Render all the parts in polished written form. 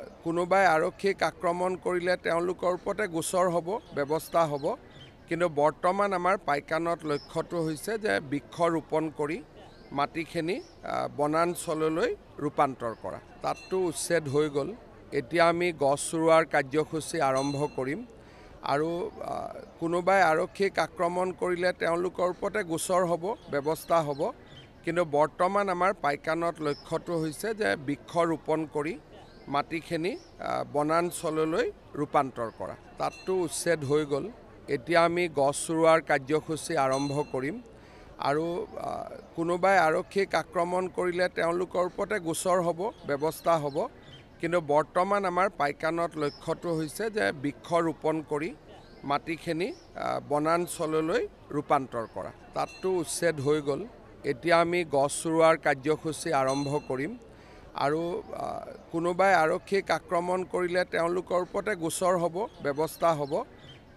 কোনোবাই আৰক্ষীক আক্ৰমণ কৰিলে তেওঁলোকৰ ওপৰতে গোচৰ হ'ব, ব্যৱস্থা হ'ব। কিন্তু বৰ্তমান আমাৰ পাইকানত লক্ষ্যটো হৈছে যে বৃক্ষ ৰোপণ কৰি মাটিখিনি বনাঞ্চললৈ ৰূপান্তৰ কৰা। তাততো উচ্ছেদ হৈ গ'ল। এতিয়া আমি গছ ৰোৱাৰ কাৰ্যসূচী আৰম্ভ কৰিম আৰু কোনোবাই আৰক্ষীক আক্ৰমণ কৰিলে তেওঁলোকৰ ওপৰতে গোচৰ হ'ব, ব্যৱস্থা হ'ব। কিন্তু বৰ্তমান আমাৰ পাইকানত লক্ষ্যটো হৈছে যে বৃক্ষ ৰোপণ কৰি মাটিখিনি বনাঞ্চললৈ ৰূপান্তৰ কৰা। তাততো উচ্ছেদ হৈ গ'ল। এতিয়া আমি গছ ৰোৱাৰ কাৰ্যসূচী আৰম্ভ কৰিম আৰু কোনোবাই আৰক্ষীক আক্ৰমণ কৰিলে তেওঁলোকৰ ওপৰতে গোচৰ হ'ব, ব্যৱস্থা হ'ব। কিন্তু বৰ্তমান আমাৰ পাইকানত লক্ষ্যটো হৈছে যে বৃক্ষ ৰোপণ কৰি মাটিখিনি বনাঞ্চললৈ ৰূপান্তৰ কৰা। তাততো উচ্ছেদ হৈ গ'ল। এতিয়া আমি গছ ৰোৱাৰ কাৰ্যসূচী আৰম্ভ কৰিম আৰু কোনোবাই আৰক্ষীক আক্ৰমণ কৰিলে তেওঁলোকৰ ওপৰতে গোচৰ হ'ব, ব্যৱস্থা হ'ব।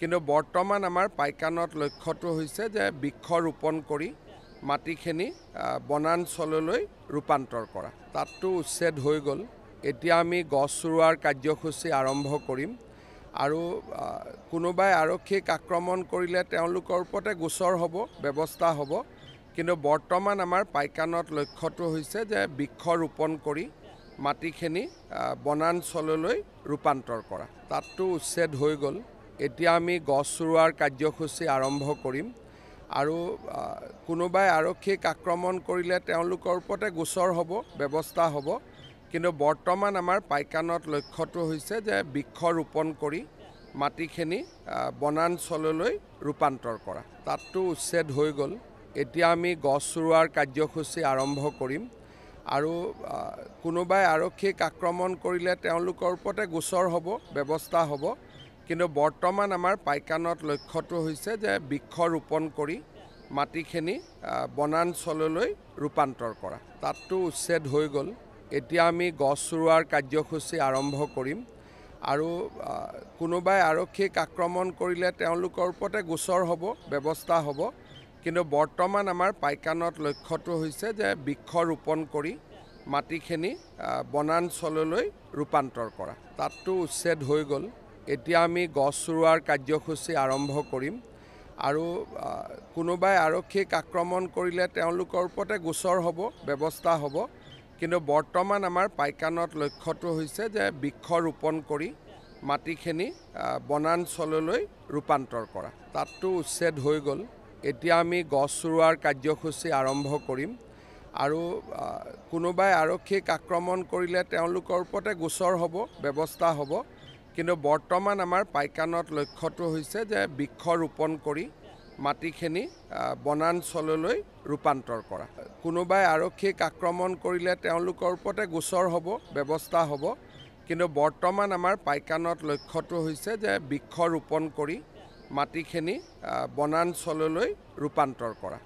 কিন্তু বৰ্তমান আমাৰ পাইকানত লক্ষ্যটো হৈছে যে বৃক্ষ ৰোপণ কৰি মাটিখিনি বনাঞ্চললৈ ৰূপান্তৰ কৰা। তাততো উচ্ছেদ হৈ গ'ল। এতিয়া আমি গছ ৰোৱাৰ কাৰ্যসূচী আৰম্ভ কৰিম আৰু কোনোবাই আৰক্ষীক আক্ৰমণ কৰিলে তেওঁলোকৰ ওপৰতে গোচৰ হ'ব, ব্যৱস্থা হ'ব। কিন্তু বৰ্তমান আমাৰ পাইকানত লক্ষ্যটো হৈছে যে বৃক্ষ ৰোপণ কৰি মাটিখিনি বনাঞ্চললৈ ৰূপান্তৰ কৰা। তাততো উচ্ছেদ হৈ গ'ল। এতিয়া আমি গছ ৰোৱাৰ কাৰ্যসূচী আৰম্ভ কৰিম আৰু কোনোবাই আৰক্ষীক আক্ৰমণ কৰিলে তেওঁলোকৰ ওপৰতে গোচৰ হ'ব, ব্যৱস্থা হ'ব। কিন্তু বৰ্তমান আমাৰ পাইকানত লক্ষ্যটো হৈছে যে বৃক্ষ ৰোপণ কৰি মাটিখিনি বনাঞ্চললৈ ৰূপান্তৰ কৰা। তাততো উচ্ছেদ হৈ গ'ল। এতিয়া আমি গছ ৰোৱাৰ কাৰ্যসূচী আৰম্ভ কৰিম আৰু কোনোবাই আৰক্ষীক আক্ৰমণ কৰিলে তেওঁলোকৰ ওপৰতে গোচৰ হ'ব, ব্যৱস্থা হ'ব। কিন্তু বৰ্তমান আমাৰ পাইকানত লক্ষ্যটো হৈছে যে বৃক্ষ ৰোপণ কৰি মাটিখিনি বনাঞ্চললৈ ৰূপান্তৰ কৰা। তাততো উচ্ছেদ হৈ গ'ল। এতিয়া আমি গছ ৰোৱাৰ কাৰ্যসূচী আৰম্ভ কৰিম আৰু কোনোবাই আৰক্ষীক আক্ৰমণ কৰিলে তেওঁলোকৰ ওপৰতে গোচৰ হ'ব, ব্যৱস্থা হ'ব। কিন্তু বৰ্তমান আমাৰ পাইকানত লক্ষ্যটো হৈছে যে বৃক্ষ ৰোপণ কৰি মাটিখিনি বনাঞ্চললৈ ৰূপান্তৰ কৰা। তাততো উচ্ছেদ হৈ গ'ল। এতিয়া আমি গছ ৰোৱাৰ কাৰ্যসূচী আৰম্ভ কৰিম আৰু কোনোবাই আৰক্ষীক আক্ৰমণ কৰিলে তেওঁলোকৰ ওপৰতে গোচৰ হ'ব, ব্যৱস্থা হ'ব। কিন্তু বৰ্তমান আমাৰ পাইকানত লক্ষ্যটো হৈছে যে বৃক্ষ ৰোপণ কৰি মাটিখিনি বনাঞ্চললৈ ৰূপান্তৰ কৰা। তাততো উচ্ছেদ হৈ গ'ল। এতিয়া আমি গছ ৰোৱাৰ কাৰ্যসূচী আৰম্ভ কৰিম আৰু কোনোবাই আৰক্ষীক আক্ৰমণ কৰিলে তেওঁলোকৰ ওপৰতে গোচৰ হ'ব, ব্যৱস্থা হ'ব। কিন্তু বৰ্তমান আমাৰ পাইকানত লক্ষ্যটো হৈছে যে বৃক্ষ ৰোপণ কৰি মাটিখিনি বনাঞ্চললৈ ৰূপান্তৰ কৰা। কোনোবাই আৰক্ষীক আক্ৰমণ কৰিলে তেওঁলোকৰ ওপৰতে গোচৰ হ'ব, ব্যৱস্থা হ'ব। কিন্তু বৰ্তমান আমাৰ পাইকানত লক্ষ্যটো হৈছে যে বৃক্ষ ৰোপণ কৰি মাটিখিনি বনাঞ্চললৈ ৰূপান্তৰ কৰা।